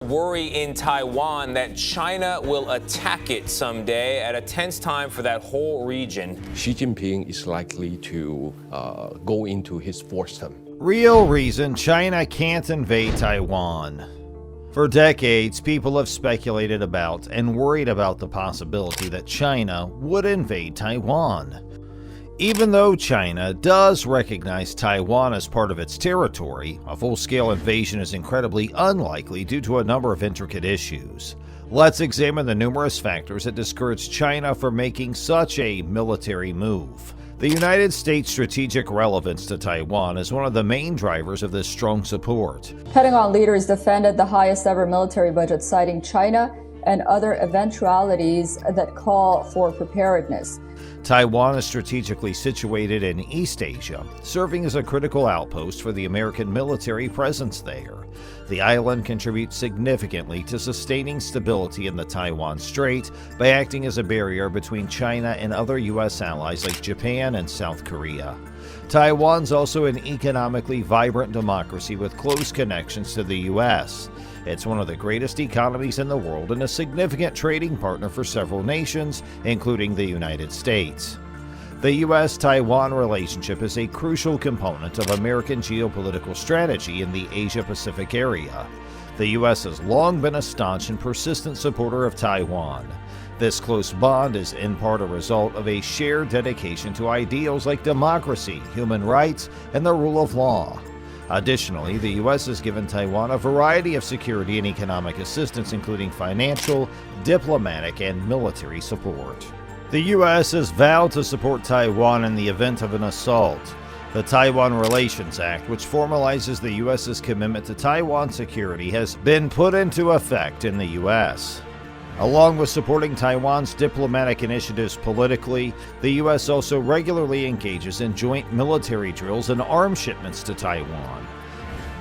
Worry in Taiwan that China will attack it someday at a tense time for that whole region. Xi Jinping is likely to go into his fourth term. Real reason China can't invade Taiwan. For decades, people have speculated about and worried about the possibility that China would invade Taiwan. Even though China does recognize Taiwan as part of its territory, a full-scale invasion is incredibly unlikely due to a number of intricate issues. Let's examine the numerous factors that discourage China from making such a military move. The United States' strategic relevance to Taiwan is one of the main drivers of this strong support. Pentagon leaders defended the highest ever military budget, citing China and other eventualities that call for preparedness. Taiwan is strategically situated in East Asia, serving as a critical outpost for the American military presence there. The island contributes significantly to sustaining stability in the Taiwan Strait by acting as a barrier between China and other U.S. allies like Japan and South Korea. Taiwan's also an economically vibrant democracy with close connections to the U.S. It's one of the greatest economies in the world and a significant trading partner for several nations, including the United States. The U.S.-Taiwan relationship is a crucial component of American geopolitical strategy in the Asia-Pacific area. The U.S. has long been a staunch and persistent supporter of Taiwan. This close bond is in part a result of a shared dedication to ideals like democracy, human rights, and the rule of law. Additionally, the U.S. has given Taiwan a variety of security and economic assistance, including financial, diplomatic, and military support. The U.S. has vowed to support Taiwan in the event of an assault. The Taiwan Relations Act, which formalizes the U.S.'s commitment to Taiwan security, has been put into effect in the U.S. Along with supporting Taiwan's diplomatic initiatives politically, the U.S. also regularly engages in joint military drills and arms shipments to Taiwan.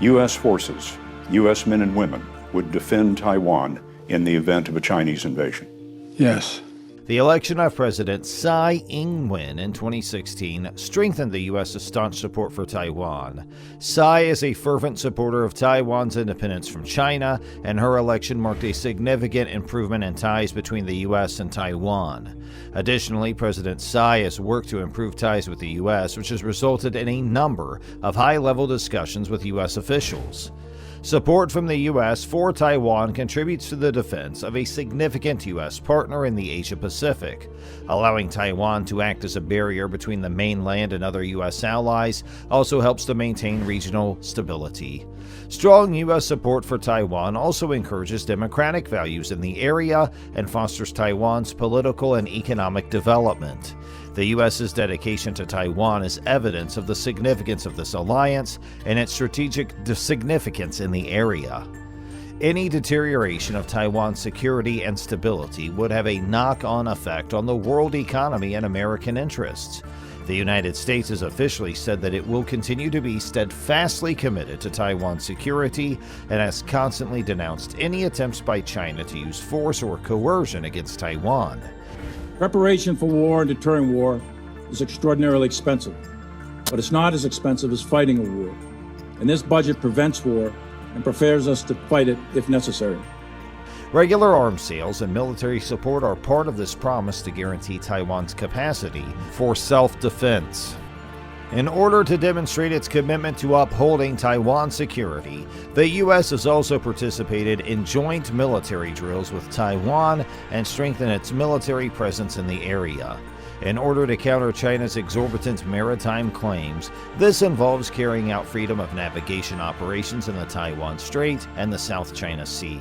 U.S. forces, U.S. men and women, would defend Taiwan in the event of a Chinese invasion. Yes. The election of President Tsai Ing-wen in 2016 strengthened the U.S.'s staunch support for Taiwan. Tsai is a fervent supporter of Taiwan's independence from China, and her election marked a significant improvement in ties between the U.S. and Taiwan. Additionally, President Tsai has worked to improve ties with the U.S., which has resulted in a number of high-level discussions with U.S. officials. Support from the U.S. for Taiwan contributes to the defense of a significant U.S. partner in the Asia-Pacific. Allowing Taiwan to act as a barrier between the mainland and other U.S. allies also helps to maintain regional stability. Strong U.S. support for Taiwan also encourages democratic values in the area and fosters Taiwan's political and economic development. The U.S.'s dedication to Taiwan is evidence of the significance of this alliance and its strategic significance in the area. Any deterioration of Taiwan's security and stability would have a knock-on effect on the world economy and American interests. The United States has officially said that it will continue to be steadfastly committed to Taiwan's security and has constantly denounced any attempts by China to use force or coercion against Taiwan. Preparation for war and deterring war is extraordinarily expensive, but it's not as expensive as fighting a war. And this budget prevents war and prepares us to fight it if necessary. Regular arms sales and military support are part of this promise to guarantee Taiwan's capacity for self-defense. In order to demonstrate its commitment to upholding Taiwan's security, the U.S. has also participated in joint military drills with Taiwan and strengthened its military presence in the area. In order to counter China's exorbitant maritime claims, this involves carrying out freedom of navigation operations in the Taiwan Strait and the South China Sea.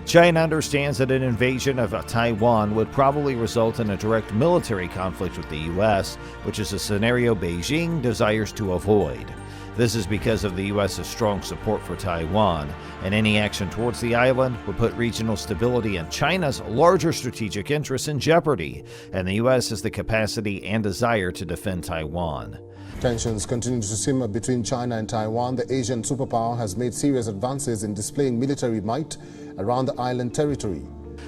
China understands that an invasion of Taiwan would probably result in a direct military conflict with the U.S., which is a scenario Beijing desires to avoid. This is because of the U.S.'s strong support for Taiwan, and any action towards the island would put regional stability and China's larger strategic interests in jeopardy, and the U.S. has the capacity and desire to defend Taiwan. Tensions continue to simmer between China and Taiwan. The Asian superpower has made serious advances in displaying military might around the island territory.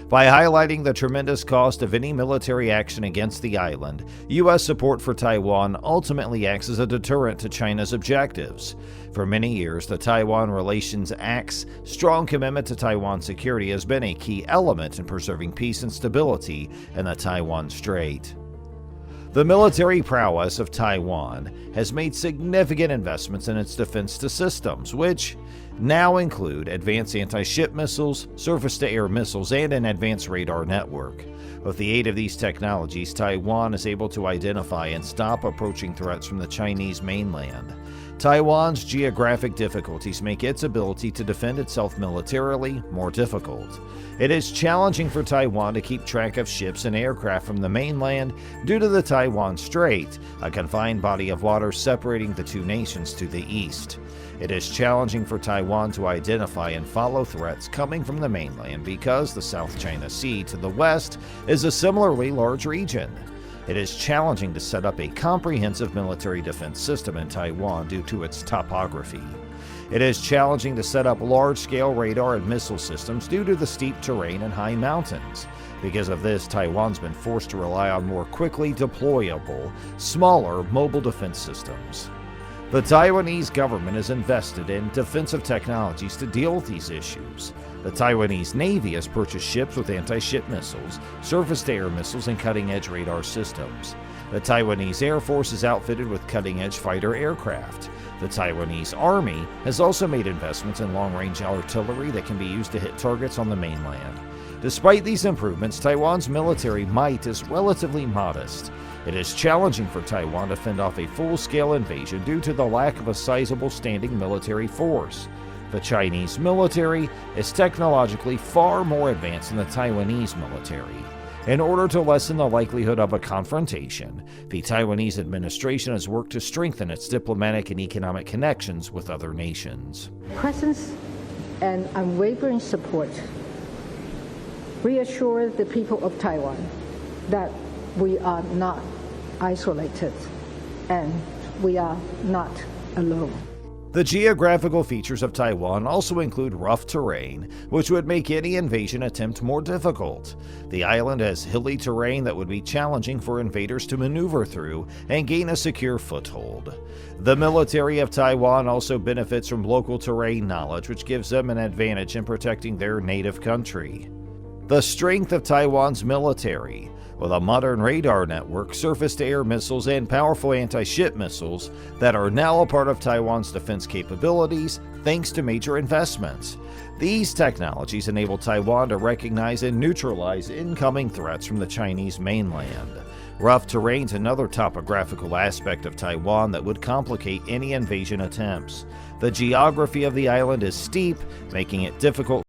By highlighting the tremendous cost of any military action against the island, U.S. support for Taiwan ultimately acts as a deterrent to China's objectives. For many years, the Taiwan Relations Act's strong commitment to Taiwan security has been a key element in preserving peace and stability in the Taiwan Strait. The military prowess of Taiwan has made significant investments in its defense systems, which now include advanced anti-ship missiles, surface-to-air missiles, and an advanced radar network. With the aid of these technologies, Taiwan is able to identify and stop approaching threats from the Chinese mainland. Taiwan's geographic difficulties make its ability to defend itself militarily more difficult. It is challenging for Taiwan to keep track of ships and aircraft from the mainland due to the Taiwan Strait, a confined body of water separating the two nations to the east. It is challenging for Taiwan to identify and follow threats coming from the mainland because the South China Sea to the west is a similarly large region. It is challenging to set up a comprehensive military defense system in Taiwan due to its topography. It is challenging to set up large-scale radar and missile systems due to the steep terrain and high mountains. Because of this, Taiwan's been forced to rely on more quickly deployable, smaller mobile defense systems. The Taiwanese government is invested in defensive technologies to deal with these issues. The Taiwanese Navy has purchased ships with anti-ship missiles, surface-to-air missiles, and cutting-edge radar systems. The Taiwanese Air Force is outfitted with cutting-edge fighter aircraft. The Taiwanese Army has also made investments in long-range artillery that can be used to hit targets on the mainland. Despite these improvements, Taiwan's military might is relatively modest. It is challenging for Taiwan to fend off a full-scale invasion due to the lack of a sizable standing military force. The Chinese military is technologically far more advanced than the Taiwanese military. In order to lessen the likelihood of a confrontation, the Taiwanese administration has worked to strengthen its diplomatic and economic connections with other nations. Presence and unwavering support reassure the people of Taiwan that we are not isolated and we are not alone. The geographical features of Taiwan also include rough terrain, which would make any invasion attempt more difficult. The island has hilly terrain that would be challenging for invaders to maneuver through and gain a secure foothold. The military of Taiwan also benefits from local terrain knowledge, which gives them an advantage in protecting their native country. The strength of Taiwan's military, with a modern radar network, surface-to-air missiles, and powerful anti-ship missiles that are now a part of Taiwan's defense capabilities thanks to major investments. These technologies enable Taiwan to recognize and neutralize incoming threats from the Chinese mainland. Rough terrain is another topographical aspect of Taiwan that would complicate any invasion attempts. The geography of the island is steep, making it difficult